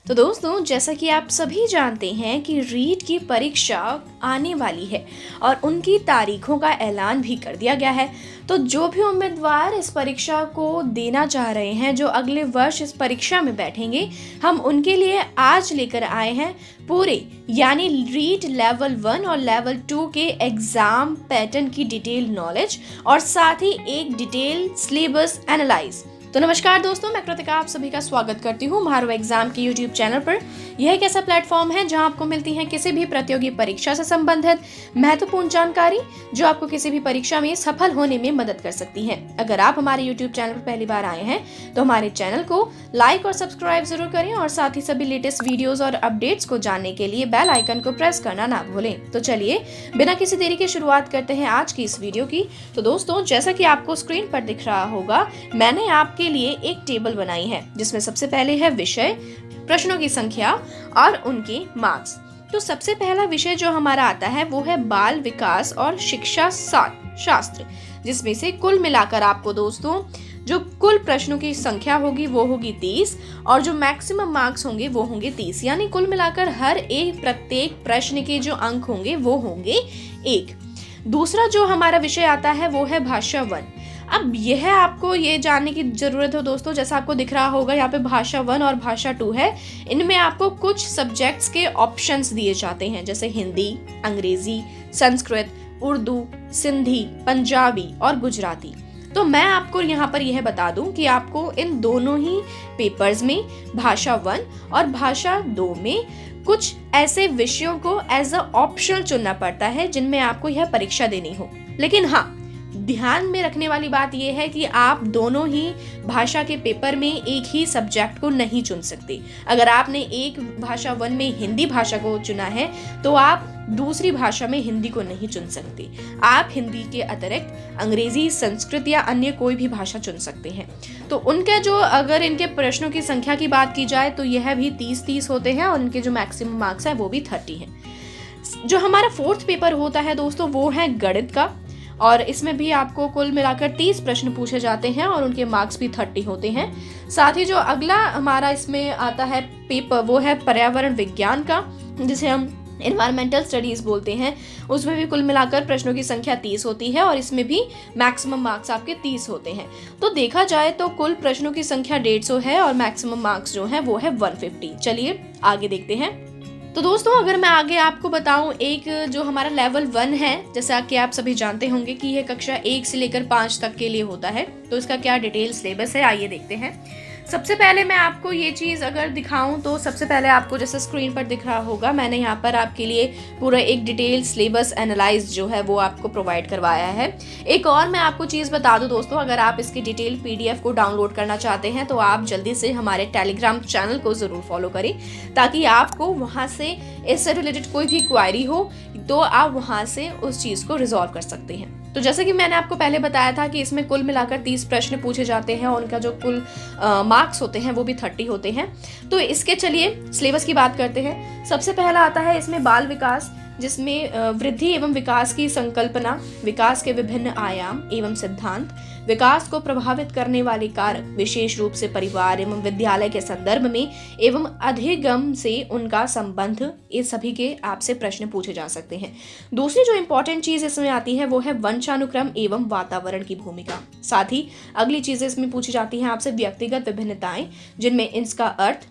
तो दोस्तों, जैसा कि आप सभी जानते हैं कि रीट की परीक्षा आने वाली है और उनकी तारीखों का ऐलान भी कर दिया गया है। तो जो भी उम्मीदवार इस परीक्षा को देना चाह रहे हैं, जो अगले वर्ष इस परीक्षा में बैठेंगे, हम उनके लिए आज लेकर आए हैं पूरे यानी रीट लेवल 1 और लेवल 2 के एग्जाम पैटर्न की डिटेल नॉलेज और साथ ही एक डिटेल सिलेबस एनालाइज। तो नमस्कार दोस्तों, मैं कृतिका आप सभी का स्वागत करती हूँ मारो एग्जाम के यूट्यूब चैनल पर। यह एक ऐसा प्लेटफॉर्म है जहां आपको मिलती है किसी भी प्रतियोगी परीक्षा से संबंधित महत्वपूर्ण जानकारी जो आपको किसी भी परीक्षा में सफल होने में मदद कर सकती है। अगर आप हमारे यूट्यूब चैनल पर पहली बार आए हैं तो हमारे चैनल को लाइक और सब्सक्राइब जरूर करें और साथ ही सभी लेटेस्ट वीडियोज और अपडेट्स को जानने के लिए बेल आइकन को प्रेस करना ना भूलें। तो चलिए बिना किसी देरी के शुरुआत करते हैं आज की इस वीडियो की। तो दोस्तों, जैसा कि आपको स्क्रीन पर दिख रहा होगा, मैंने आपके लिए एक टेबल बनाई है जिसमें सबसे पहले है विषय, प्रश्नों की संख्या और उनके मार्क्स। तो सबसे पहला विषय जो हमारा आता है वो है बाल विकास और शिक्षा शास्त्र, जिसमें से कुल मिलाकर आपको दोस्तों जो कुल प्रश्नों की संख्या होगी वो होगी 30 और जो मैक्सिमम मार्क्स होंगे वो होंगे 30, यानी कुल मिलाकर हर एक प्रत्येक प्रश्न के जो अंक होंगे वो होंगे 1। दूसरा जो हमारा विषय आता है वो है भाषा 1। अब यह आपको ये जानने की जरूरत हो दोस्तों, जैसा आपको दिख रहा होगा यहाँ पे भाषा 1 और भाषा 2 है। इनमें आपको कुछ सब्जेक्ट्स के ऑप्शंस दिए जाते हैं, जैसे हिंदी, अंग्रेजी, संस्कृत, उर्दू, सिंधी, पंजाबी और गुजराती। तो मैं आपको यहाँ पर यह बता दूं कि आपको इन दोनों ही पेपर्स में भाषा 1 और भाषा 2 में कुछ ऐसे विषयों को एज अ ऑप्शनल चुनना पड़ता है जिनमें आपको यह परीक्षा देनी हो। लेकिन हाँ, ध्यान में रखने वाली बात यह है कि आप दोनों ही भाषा के पेपर में एक ही सब्जेक्ट को नहीं चुन सकते। अगर आपने एक भाषा 1 में हिंदी भाषा को चुना है तो आप दूसरी भाषा में हिंदी को नहीं चुन सकते। आप हिंदी के अतिरिक्त अंग्रेजी, संस्कृत या अन्य कोई भी भाषा चुन सकते हैं। तो उनके जो अगर इनके प्रश्नों की संख्या की बात की जाए तो यह भी 30 होते हैं और इनके जो मैक्सिमम मार्क्स है वो भी 30 हैं। जो हमारा फोर्थ पेपर होता है दोस्तों वो है गणित का, और इसमें भी आपको कुल मिलाकर 30 प्रश्न पूछे जाते हैं और उनके मार्क्स भी 30 होते हैं। साथ ही जो अगला हमारा इसमें आता है पेपर वो है पर्यावरण विज्ञान का, जिसे हम एनवायरमेंटल स्टडीज बोलते हैं। उसमें भी कुल मिलाकर प्रश्नों की संख्या 30 होती है और इसमें भी मैक्सिमम मार्क्स आपके 30 होते हैं। तो देखा जाए तो कुल प्रश्नों की संख्या 150 है और मैक्सिमम मार्क्स जो है वो है 150। चलिए आगे देखते हैं। तो दोस्तों, अगर मैं आगे आपको बताऊं, एक जो हमारा लेवल 1 है, जैसा कि आप सभी जानते होंगे कि यह कक्षा 1 से लेकर 5 तक के लिए होता है। तो इसका क्या डिटेल सिलेबस है, आइए देखते हैं। सबसे पहले मैं आपको ये चीज़ अगर दिखाऊं तो सबसे पहले आपको जैसे स्क्रीन पर दिख रहा होगा, मैंने यहाँ पर आपके लिए पूरा एक डिटेल सिलेबस एनालाइज जो है वो आपको प्रोवाइड करवाया है। एक और मैं आपको चीज़ बता दूं दोस्तों, अगर आप इसकी डिटेल PDF को डाउनलोड करना चाहते हैं तो आप जल्दी से हमारे टेलीग्राम चैनल को ज़रूर फॉलो करें, ताकि आपको वहाँ से इससे रिलेटेड कोई भी क्वायरी हो तो आप वहाँ से उस चीज़ को रिजॉल्व कर सकते हैं। तो जैसे कि मैंने आपको पहले बताया था कि इसमें कुल मिलाकर 30 प्रश्न पूछे जाते हैं और उनका जो कुल मार्क्स होते हैं वो भी 30 होते हैं। तो इसके चलिए सिलेबस की बात करते हैं। सबसे पहला आता है इसमें बाल विकास, जिसमें वृद्धि एवं विकास की संकल्पना, विकास के विभिन्न आयाम एवं सिद्धांत, विकास को प्रभावित करने वाले कारक, विशेष रूप से परिवार एवं विद्यालय के संदर्भ में एवं अधिगम से उनका संबंध, ये सभी के आपसे प्रश्न पूछे जा सकते हैं। दूसरी जो इम्पोर्टेंट चीज इसमें आती है वो है वंशानुक्रम एवं वातावरण की भूमिका। साथ ही अगली चीजें इसमें पूछी जाती हैं आपसे व्यक्तिगत विभिन्नताएं, जिनमें इसका अर्थ,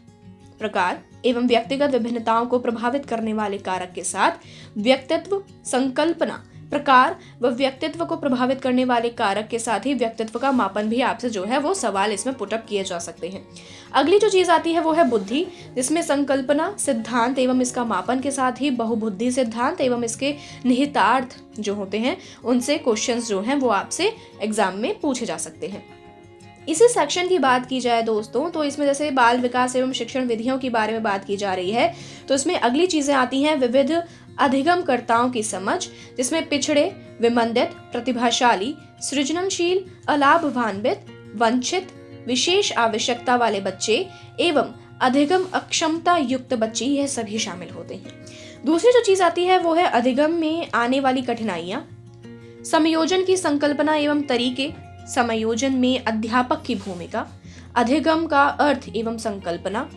प्रकार एवं व्यक्तिगत विभिन्नताओं को प्रभावित करने वाले कारक के साथ व्यक्तित्व, संकल्पना, प्रकार व व्यक्तित्व को प्रभावित करने वाले कारक के साथ ही व्यक्तित्व का मापन भी आपसे जो है वो सवाल इसमें पुटअप किए जा सकते हैं। अगली जो चीज आती है वो है बुद्धि, जिसमें संकल्पना, सिद्धांत एवं इसका मापन के साथ ही बहुबुद्धि सिद्धांत एवं इसके निहितार्थ जो होते हैं उनसे क्वेश्चंस जो हैं वो आपसे एग्जाम में पूछे जा सकते हैं। इसी सेक्शन की बात की जाए दोस्तों तो इसमें जैसे बाल विकास एवं शिक्षण विधियों के बारे में बात की जा रही है, तो इसमें अगली चीजें आती हैं विविध अधिगमकर्ताओं की समझ, जिसमें पिछड़े, विमंदित, प्रतिभाशाली, सृजनशील, अलाभान्वित, वंचित, विशेष आवश्यकता वाले बच्चे एवं अधिगम अक्षमता युक्त बच्चे, यह सभी शामिल होते हैं। दूसरी जो चीज आती है वो है अधिगम में आने वाली कठिनाइयां, समायोजन की संकल्पना एवं तरीके, समायोजन में अध्यापक की भूमिका, अधिगम का अर्थ एवं संकल्पना,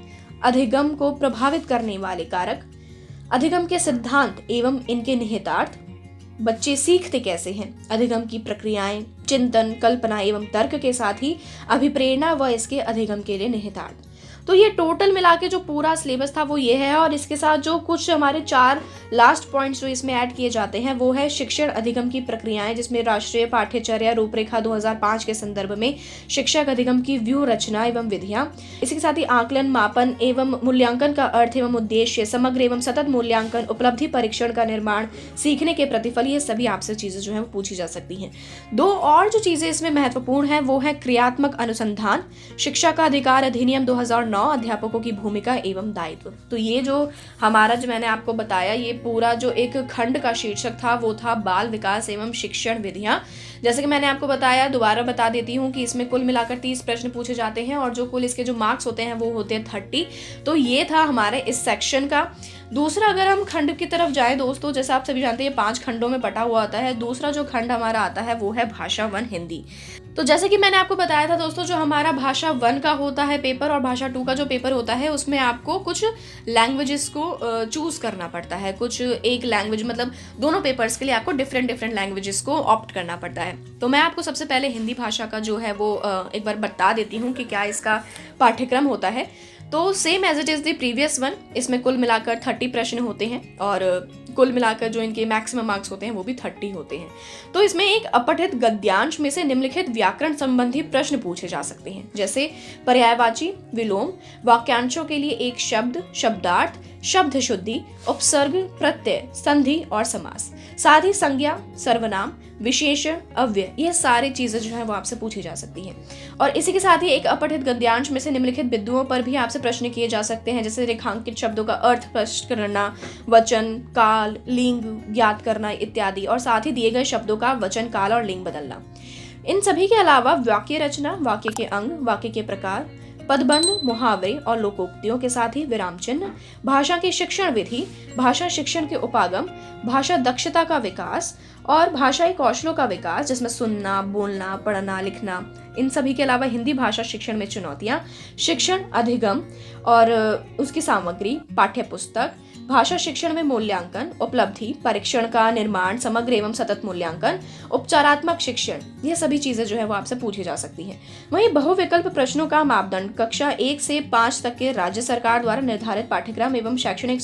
अधिगम को प्रभावित करने वाले कारक, अधिगम के सिद्धांत एवं इनके निहितार्थ, बच्चे सीखते कैसे हैं, अधिगम की प्रक्रियाएं, चिंतन, कल्पना एवं तर्क के साथ ही अभिप्रेरणा व इसके अधिगम के लिए निहितार्थ। तो ये टोटल मिला के जो पूरा सिलेबस था वो ये है, और इसके साथ जो कुछ हमारे 4 लास्ट पॉइंट्स जो इसमें ऐड किए जाते हैं वो है शिक्षण अधिगम की प्रक्रियाएं, जिसमें राष्ट्रीय पाठ्यचर्या रूपरेखा 2005 के संदर्भ में शिक्षक अधिगम की व्यूह रचना एवं विधियां, इसी के साथ ही आकलन, मापन एवं मूल्यांकन का अर्थ एवं उद्देश्य, समग्र एवं सतत मूल्यांकन, उपलब्धि परीक्षण का निर्माण, सीखने के प्रतिफल, ये सभी आपसे चीजें जो है वो पूछी जा सकती हैं। 2 और जो चीजें इसमें महत्वपूर्ण है वो है क्रियात्मक अनुसंधान, शिक्षा का अधिकार अधिनियम 2009, अध्यापकों की भूमिका एवं दायित्व। तो ये जो हमारा जो मैंने आपको बताया, ये पूरा जो एक खंड का शीर्षक था वो था बाल विकास एवं शिक्षण विधियां। जैसे कि मैंने आपको बताया, दोबारा बता देती हूँ कि इसमें कुल मिलाकर 30 प्रश्न पूछे जाते हैं और जो कुल इसके जो मार्क्स होते हैं वो होते हैं 30। तो ये था हमारे इस सेक्शन का। दूसरा, अगर हम खंड की तरफ जाएं दोस्तों, जैसे आप सभी जानते हैं 5 खंडों में बटा हुआ आता है। दूसरा जो खंड हमारा आता है वो है भाषा 1 हिंदी। तो जैसे कि मैंने आपको बताया था दोस्तों, जो हमारा भाषा 1 का होता है पेपर और भाषा 2 का जो पेपर होता है उसमें आपको कुछ लैंग्वेजेस को चूज करना पड़ता है। कुछ एक लैंग्वेज, मतलब दोनों पेपर्स के लिए आपको डिफरेंट लैंग्वेजेस को ऑप्ट करना पड़ता है। तो मैं आपको सबसे पहले हिंदी भाषा का जो है वो एक बार बता देती हूँ कि क्या इसका पाठ्यक्रम होता है। तो same as it is the previous one, इसमें कुल मिलाकर 30 प्रश्न होते हैं और कुल मिलाकर जो इनके मैक्सिमम मार्क्स होते हैं वो भी 30 होते हैं। तो इसमें एक अपठित गद्यांश में से निम्नलिखित व्याकरण संबंधी प्रश्न पूछे जा सकते हैं, जैसे पर्यायवाची, विलोम, वाक्यांशों के लिए एक शब्द, शब्दार्थ, शब्द शुद्धि, उपसर्ग, प्रत्यय, संधि और समास, साथ ही संज्ञा, सर्वनाम, विशेषण, अव्यय, ये सारी चीजें जो है वो आपसे पूछी जा सकती हैं। और इसी के साथ ही एक अपठित गद्यांश में से निम्नलिखित बिंदुओं पर भी आपसे प्रश्न किए जा सकते हैं, जैसे रेखांकित शब्दों का अर्थ स्पष्ट करना, वचन, काल, लिंग ज्ञात करना इत्यादि, और साथ ही दिए गए शब्दों का वचन, काल और लिंग बदलना। इन सभी के अलावा वाक्य रचना, वाक्य के अंग, वाक्य के प्रकार, पदबंध, मुहावरे और लोकोक्तियों के साथ ही विराम चिन्ह, भाषा की शिक्षण विधि, भाषा शिक्षण के उपागम, भाषा दक्षता का विकास और भाषाई कौशलों का विकास, जिसमें सुनना, बोलना, पढ़ना, लिखना, इन सभी के अलावा हिंदी भाषा शिक्षण में चुनौतियां, शिक्षण अधिगम और उसकी सामग्री, पाठ्य पुस्तक, भाषा शिक्षण में मूल्यांकन, उपलब्धि परीक्षण का निर्माण, समग्र एवं सतत मूल्यांकन, उपचारात्मक शिक्षण, ये सभी चीजें जो है वो आपसे पूछी जा सकती हैं। वहीं बहुविकल्प प्रश्नों का मापदंड कक्षा 1 से 5 तक के राज्य सरकार द्वारा निर्धारित पाठ्यक्रम एवं शैक्षणिक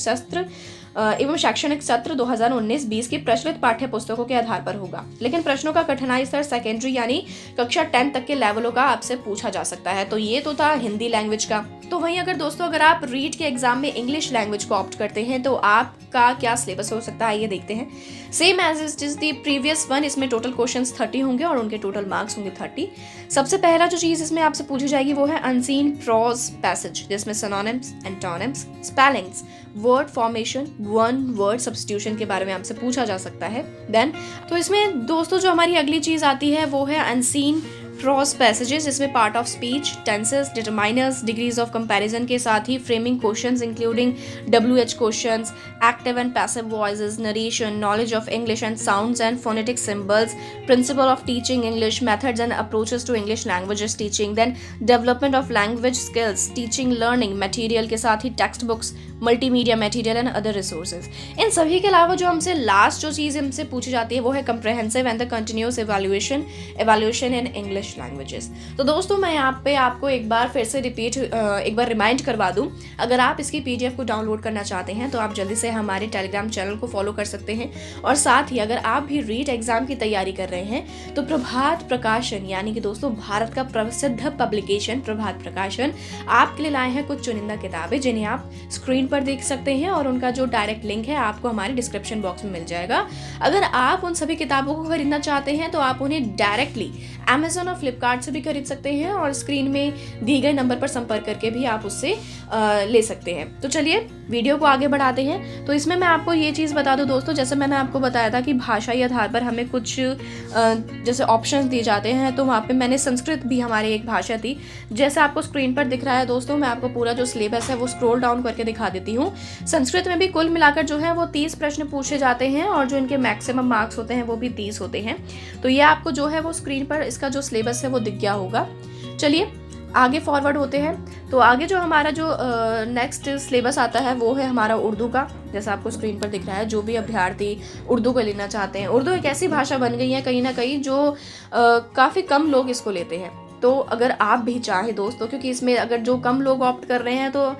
सत्र 2019-20 की प्रचलित पाठ्य पुस्तकों के आधार पर होगा, लेकिन प्रश्नों का कठिनाई स्तर सेकेंडरी यानी कक्षा 10 तक के लेवलों का आपसे पूछा जा सकता है। तो ये तो था हिंदी लैंग्वेज का। तो वहीं अगर दोस्तों अगर आप रीड के एग्जाम में इंग्लिश लैंग्वेज को ऑप्ट करते हैं तो आपका क्या सिलेबस हो सकता है, ये देखते हैं। Same as it is the previous one, इसमें टोटल क्वेश्चंस 30 होंगे और उनके टोटल मार्क्स होंगे 30। सबसे पहला जो चीज इसमें आपसे पूछी जाएगी वो है अनसीन प्रोज पैसेज, जिसमें synonyms, antonyms, spellings, word formation, one word substitution के बारे में आपसे पूछा जा सकता है। देन तो इसमें दोस्तों जो हमारी अगली चीज आती है वो है अनसीन प्रोज पैसेजेस, जिसमें part of speech, tenses, determiners, degrees of comparison के साथ ही framing questions including WH questions, active and passive voices, narration, knowledge of English and sounds and phonetic symbols, principle of teaching English, methods and approaches to English languages teaching, then development of language skills, teaching learning material के साथ ही text books, multimedia material and other resources. इन सभी के अलावा जो हमसे last जो चीज़ हमसे पूछी जाती है वो है comprehensive and the continuous evaluation in English languages. तो दोस्तों मैं यहाँ पे आपको एक बार फिर से एक बार रिमाइंड करवा दूँ, अगर आप इसकी PDF को डाउनलोड करना चाहते हैं तो आप जल्दी से हमारे टेलीग्राम चैनल को फॉलो कर सकते हैं। और साथ ही अगर आप भी रीट एग्जाम की तैयारी कर रहे हैं तो प्रभात प्रकाशन यानी कि दोस्तों भारत का प्रसिद्ध पब्लिकेशन प्रभात प्रकाशन आपके लिए लाए हैं कुछ चुनिंदा किताबें, जिन्हें आप स्क्रीन पर देख सकते हैं और उनका जो डायरेक्ट लिंक है आपको हमारे डिस्क्रिप्शन बॉक्स में मिल जाएगा। अगर आप उन सभी किताबों को खरीदना चाहते हैं तो आप उन्हें डायरेक्टली Amazon और फ्लिपकार्ट से भी खरीद सकते हैं और स्क्रीन में दिए गए नंबर पर संपर्क करके भी आप उससे ले सकते हैं। तो चलिए वीडियो को आगे बढ़ाते हैं। तो इसमें मैं आपको ये चीज़ बता दूं दोस्तों, जैसे मैंने आपको बताया था कि भाषाई आधार पर हमें कुछ जैसे ऑप्शंस दिए जाते हैं, तो वहाँ पे मैंने संस्कृत भी हमारी एक भाषा थी। जैसे आपको स्क्रीन पर दिख रहा है दोस्तों, मैं आपको पूरा जो सिलेबस है वो स्क्रॉल डाउन करके दिखा देती हूँ। संस्कृत में भी कुल मिलाकर जो है वो 30 प्रश्न पूछे जाते हैं और जो इनके मैक्सिमम मार्क्स होते हैं वो भी 30 होते हैं। तो ये आपको जो है वो स्क्रीन पर इसका जो सिलेबस है वो दिख गया होगा। चलिए आगे फॉरवर्ड होते हैं तो आगे जो हमारा जो नेक्स्ट सिलेबस आता है वो है हमारा उर्दू का। जैसा आपको स्क्रीन पर दिख रहा है, जो भी अभ्यर्थी उर्दू को लेना चाहते हैं, उर्दू एक ऐसी भाषा बन गई है कहीं ना कहीं जो काफ़ी कम लोग इसको लेते हैं। तो अगर आप भी चाहें दोस्तों, क्योंकि इसमें अगर जो कम लोग ऑप्ट कर रहे हैं तो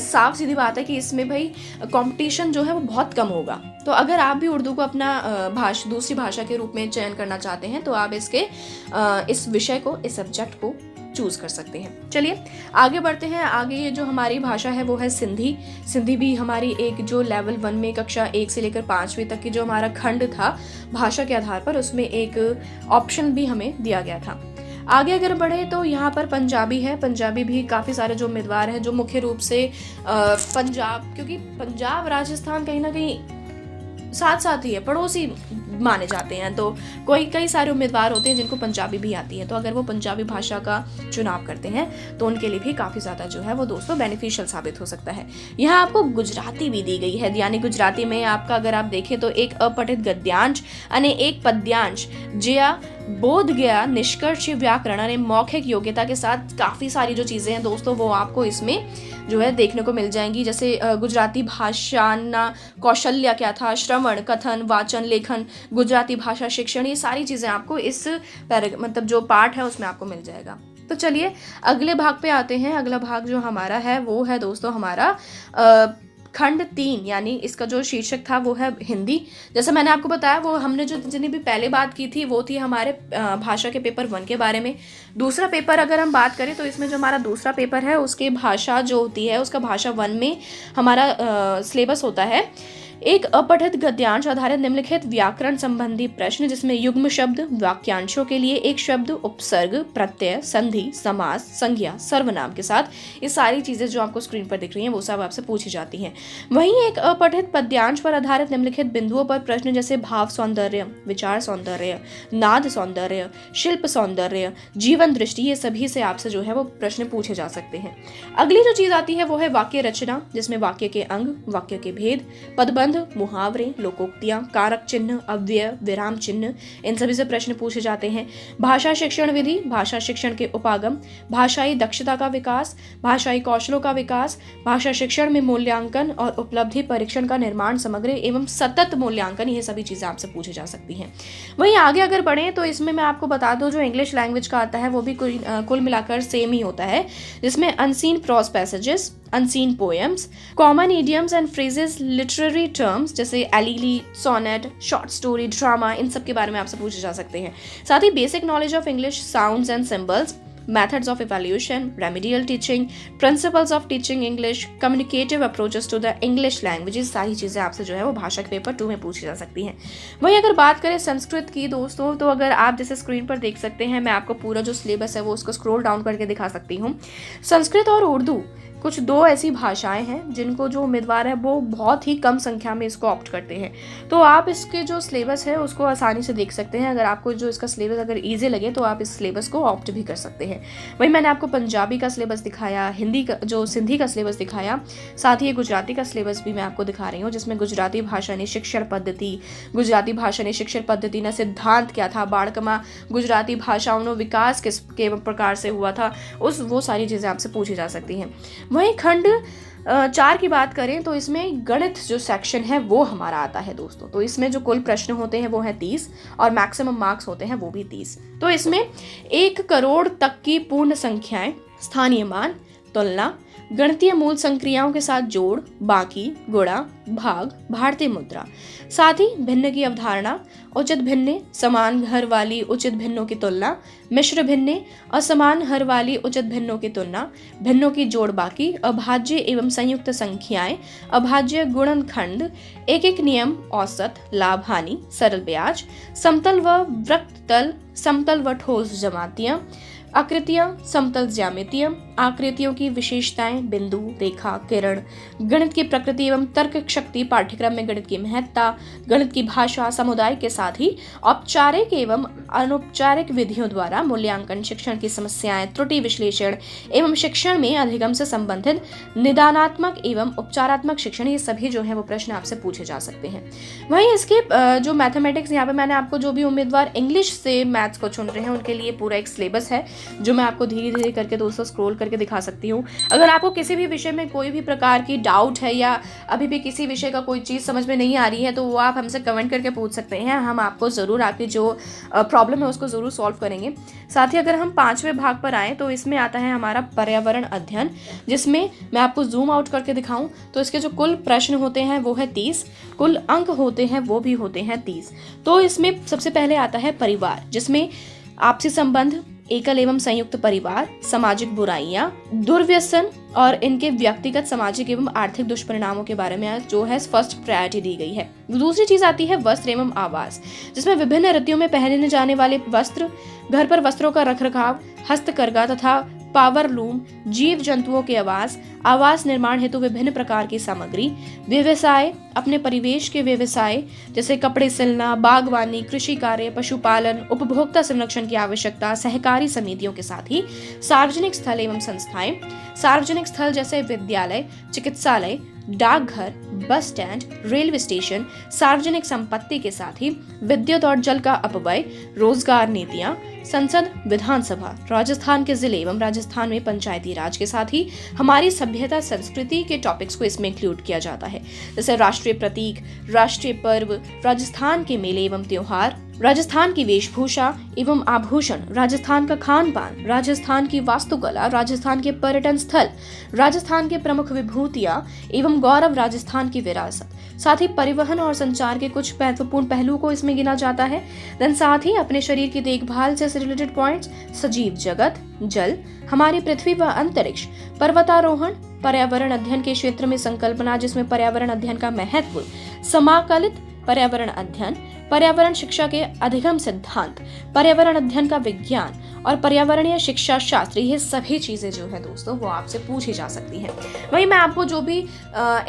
साफ सीधी बात है कि इसमें भाई कंपटीशन जो है वो बहुत कम होगा। तो अगर आप भी उर्दू को अपना दूसरी भाषा के रूप में चयन करना चाहते हैं तो आप इस विषय को, इस सब्जेक्ट को चूज कर सकते हैं। चलिए आगे बढ़ते हैं। आगे ये जो हमारी भाषा है वो है सिंधी। सिंधी भी हमारी एक जो लेवल 1 में कक्षा 1 से लेकर 5वीं तक की जो हमारा खंड था भाषा के आधार पर, उसमें एक ऑप्शन भी हमें दिया गया था। आगे अगर बढ़े तो यहाँ पर पंजाबी है। पंजाबी भी काफ़ी सारे जो उम्मीदवार हैं जो मुख्य रूप से पंजाब, क्योंकि पंजाब राजस्थान कहीं ना कहीं साथ साथ ही है, पड़ोसी माने जाते हैं, तो कई सारे उम्मीदवार होते हैं जिनको पंजाबी भी आती है। तो अगर वो पंजाबी भाषा का चुनाव करते हैं तो उनके लिए भी काफ़ी ज़्यादा जो है वो दोस्तों बेनिफिशियल साबित हो सकता है। यहाँ आपको गुजराती भी दी गई है, यानी गुजराती में आपका अगर आप देखें तो एक अपठित गद्यांश અને एक पद्यांश ज्या बोध गया निष्कर्ष व्याकरण અને मौखिक योग्यता के साथ काफ़ी सारी जो चीज़ें हैं दोस्तों वो आपको इसमें जो है देखने को मिल जाएंगी। जैसे गुजराती भाषा कौशल्य क्या था, श्रवण, कथन, वाचन, लेखन, गुजराती भाषा शिक्षण, ये सारी चीज़ें आपको इस मतलब जो पार्ट है उसमें आपको मिल जाएगा। तो चलिए अगले भाग पे आते हैं। अगला भाग जो हमारा है वो है दोस्तों हमारा खंड 3, यानी इसका जो शीर्षक था वो है हिंदी। जैसे मैंने आपको बताया वो हमने जो जितनी भी पहले बात की थी वो थी हमारे भाषा के पेपर 1 के बारे में। दूसरा पेपर अगर हम बात करें तो इसमें जो हमारा दूसरा पेपर है उसके भाषा जो होती है उसका भाषा 1 में हमारा सिलेबस होता है एक अपठित गद्यांश आधारित निम्नलिखित व्याकरण संबंधी प्रश्न, जिसमें युग्म शब्द, वाक्यांशों के लिए एक शब्द, उपसर्ग, प्रत्यय, संधि, समास, संज्ञा, सर्वनाम के साथ ये सारी चीजें जो आपको स्क्रीन पर दिख रही हैं वो सब आपसे पूछी जाती हैं। वहीं एक अपठित पद्यांश पर आधारित निम्नलिखित बिंदुओं पर प्रश्न जैसे भाव सौंदर्य, विचार सौंदर्य, नाद सौंदर्य, शिल्प सौंदर्य, जीवन दृष्टि, ये सभी से आपसे जो है वो प्रश्न पूछे जा सकते हैं। अगली जो चीज आती है वो है वाक्य रचना, जिसमें वाक्य के अंग, वाक्य के भेद, पदबंध, मुहावरे, लोकोक्तियां, कारक चिन्ह, अव्यय, विराम चिन्ह, इन सभी से प्रश्न पूछे जाते हैं। भाषा शिक्षण विधि, भाषा शिक्षण के उपागम, भाषाई दक्षता का विकास, भाषाई कौशलों का विकास, भाषा शिक्षण में मूल्यांकन और उपलब्धि परीक्षण का निर्माण, समग्र एवं सतत मूल्यांकन, ये सभी चीजें आपसे पूछी जा सकती हैं। वहीं आगे अगर बढ़े तो इसमें मैं आपको बता दूं जो इंग्लिश लैंग्वेज का आता है वो भी कुल मिलाकर सेम ही होता है, जिसमें unseen prose passages, unseen poems, common idioms and phrases, literary terms जैसे elegy, sonnet, short story, drama, इन सब के बारे में आपसे पूछे जा सकते हैं। साथ ही basic knowledge of English sounds and symbols, methods of evaluation, remedial teaching, principles of teaching English, communicative approaches to the English language, सारी चीज़ें आपसे जो है वो भाषा के पेपर 2 में पूछी जा सकती हैं। वहीं अगर बात करें संस्कृत की दोस्तों, तो अगर आप जैसे स्क्रीन पर देख सकते हैं, मैं आपको पूरा जो सिलेबस है वो उसको स्क्रॉल डाउन करके दिखा सकती हूँ। संस्कृत और उर्दू कुछ 2 ऐसी भाषाएं हैं जिनको जो उम्मीदवार है वो बहुत ही कम संख्या में इसको ऑप्ट करते हैं। तो आप इसके जो सिलेबस है उसको आसानी से देख सकते हैं। अगर आपको जो इसका सिलेबस अगर ईजी लगे तो आप इस सिलेबस को ऑप्ट भी कर सकते हैं। वहीं मैंने आपको पंजाबी का सिलेबस दिखाया, हिंदी का जो सिंधी का सिलेबस दिखाया, साथ ही गुजराती का सिलेबस भी मैं आपको दिखा रही हूँ, जिसमें गुजराती भाषा ने शिक्षण पद्धति, गुजराती भाषा ने शिक्षण पद्धति न सिद्धांत क्या था, बाड़कमा गुजराती भाषाओं नो विकास किस के प्रकार से हुआ था, वो सारी चीज़ें आपसे पूछी जा सकती हैं। वहीं खंड 4 की बात करें तो इसमें गणित जो सेक्शन है वो हमारा आता है दोस्तों। तो इसमें जो कुल प्रश्न होते हैं वो है 30 और मैक्सिमम मार्क्स होते हैं वो भी 30। तो इसमें 1 करोड़ तक की पूर्ण संख्याएं, स्थानीय मान, तुलना, गणितीय मूल संक्रियाओं के साथ जोड़, बाकी, गुणा, भाग, भारतीय मुद्रा, साथ ही भिन्न की अवधारणा, उचित भिन्ने, समान हर वाली उचित भिन्नों की तुलना, मिश्र भिन्ने, असमान हर वाली उचित भिन्नों की तुलना, भिन्नों की जोड़ बाकी, अभाज्य एवं संयुक्त संख्याएं, अभाज्य गुणनखंड, एक एक नियम, औसत, लाभ हानि, सरल ब्याज, समतल व वृत्त तल, समतल व ठोस जमातियां, आकृतियां, समतल ज्यामितियां, आकृतियों की विशेषताएं, बिंदु, रेखा, किरण, गणित की प्रकृति एवं तर्क शक्ति, पाठ्यक्रम में गणित की महत्ता, गणित की भाषा, समुदाय के साथ ही औपचारिक एवं अनौपचारिक विधियों द्वारा मूल्यांकन, शिक्षण की समस्याएं, त्रुटि विश्लेषण एवं शिक्षण में अधिगम से संबंधित निदानात्मक एवं उपचारात्मक शिक्षण, ये सभी जो है वो प्रश्न आपसे पूछे जा सकते हैं। वहीं इसके जो मैथमेटिक्स, यहाँ पे मैंने आपको जो भी उम्मीदवार इंग्लिश से मैथ्स को चुन रहे हैं उनके लिए पूरा एक सिलेबस है, जो मैं आपको धीरे धीरे करके दोस्तों स्क्रॉल करके दिखा सकती हूँ। अगर आपको किसी भी विषय में कोई भी प्रकार की डाउट है या अभी भी किसी विषय का कोई चीज़ समझ में नहीं आ रही है तो वो आप हमसे कमेंट करके पूछ सकते हैं। हम आपको ज़रूर आपकी जो प्रॉब्लम है उसको ज़रूर सॉल्व करेंगे। साथ ही अगर हम 5वें भाग पर आएँ तो इसमें आता है हमारा पर्यावरण अध्ययन, जिसमें मैं आपको जूम आउट करके दिखाऊं तो इसके जो कुल प्रश्न होते हैं वो है 30, कुल अंक होते हैं वो भी होते हैं 30। तो इसमें सबसे पहले आता है परिवार, जिसमें आपसी संबंध, एकल एवं संयुक्त परिवार, सामाजिक बुराइयां, दुर्व्यसन और इनके व्यक्तिगत, सामाजिक एवं आर्थिक दुष्परिणामों के बारे में जो है फर्स्ट प्रायोरिटी दी गई है। दूसरी चीज आती है वस्त्र एवं आवास, जिसमें विभिन्न ऋतुओं में पहने जाने वाले वस्त्र, घर पर वस्त्रों का रखरखाव, हस्तकरघा तथा पावर लूम, जीव जंतुओं के आवास निर्माण हेतु विभिन्न प्रकार की सामग्री, व्यवसाय, अपने परिवेश के व्यवसाय जैसे कपड़े सिलना, बागवानी, कृषि कार्य, पशुपालन, उपभोक्ता संरक्षण की आवश्यकता, सहकारी समितियों के साथ ही सार्वजनिक स्थल एवं संस्थाएं, सार्वजनिक स्थल जैसे विद्यालय, चिकित्सालय, डाकघर, बस स्टैंड, रेलवे स्टेशन, सार्वजनिक संपत्ति के साथ ही विद्युत और जल का अपव्यय, रोजगार नीतियां, संसद, विधानसभा, राजस्थान के जिले एवं राजस्थान में पंचायती राज के साथ ही हमारी सभ्यता संस्कृति के टॉपिक्स को इसमें इंक्लूड किया जाता है, जैसे राष्ट्रीय प्रतीक, राष्ट्रीय पर्व, राजस्थान के मेले एवं त्योहार, राजस्थान की वेशभूषा एवं आभूषण, राजस्थान का खान पान, राजस्थान की वास्तुकला, राजस्थान के पर्यटन स्थल, राजस्थान के प्रमुख विभूतियां एवं गौरव राजस्थान की विरासत, साथ ही परिवहन और संचार के कुछ महत्वपूर्ण पहलुओं को इसमें गिना जाता है। देन साथ ही अपने शरीर की देखभाल से रिलेटेड पॉइंट्स, सजीव जगत, जल, हमारी पृथ्वी व अंतरिक्ष, पर्वतारोहण, पर्यावरण अध्ययन के क्षेत्र में संकल्पना जिसमें पर्यावरण अध्ययन का महत्व, समाकलित पर्यावरण अध्ययन, पर्यावरण शिक्षा के अधिगम सिद्धांत, पर्यावरण अध्ययन का विज्ञान और पर्यावरणीय शिक्षा शास्त्र, ये सभी चीज़ें जो है दोस्तों वो आपसे पूछी जा सकती हैं। वहीं मैं आपको जो भी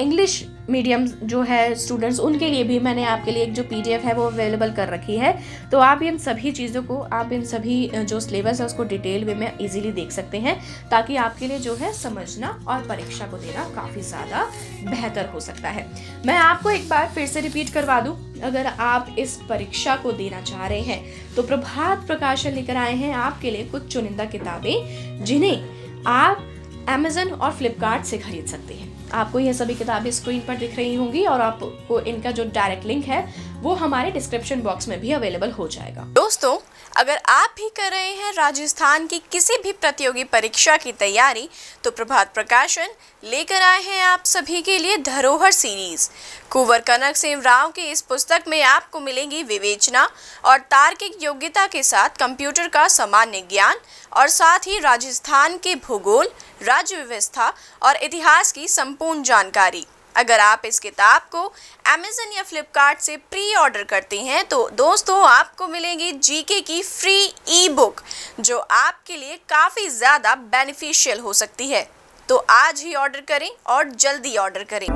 इंग्लिश मीडियम जो है स्टूडेंट्स, उनके लिए भी मैंने आपके लिए एक जो PDF है वो अवेलेबल कर रखी है। तो आप इन सभी चीज़ों को, आप इन सभी जो सिलेबस है उसको डिटेल वे में इजीली देख सकते हैं, ताकि आपके लिए जो है समझना और परीक्षा को देना काफ़ी ज़्यादा बेहतर हो सकता है। मैं आपको एक बार फिर से रिपीट करवा दूँ, अगर आप इस परीक्षा को देना चाह रहे हैं तो प्रभात प्रकाशन लेकर आए हैं आपके लिए कुछ चुनिंदा किताबें, जिन्हें आप Amazon और Flipkart से खरीद सकते हैं। आपको ये सभी किताबें स्क्रीन पर दिख रही होंगी और आपको इनका जो डायरेक्ट लिंक है वो हमारे डिस्क्रिप्शन बॉक्स में भी अवेलेबल हो जाएगा। दोस्तों, अगर आप भी कर रहे हैं राजस्थान की किसी भी प्रतियोगी परीक्षा की तैयारी, तो प्रभात प्रकाशन लेकर आए हैं आप सभी के लिए धरोहर सीरीज। कुंवर कनक सिंह राव की इस पुस्तक में आपको मिलेंगी विवेचना और तार्किक योग्यता के साथ कंप्यूटर का सामान्य ज्ञान और साथ ही राजस्थान के भूगोल, राज्य व्यवस्था और इतिहास की संपूर्ण जानकारी। अगर आप इस किताब को Amazon या Flipkart से प्री ऑर्डर करते हैं तो दोस्तों आपको मिलेगी GK की फ्री ई-बुक, जो आपके लिए काफ़ी ज़्यादा बेनिफिशियल हो सकती है। तो आज ही ऑर्डर करें और जल्दी ऑर्डर करें।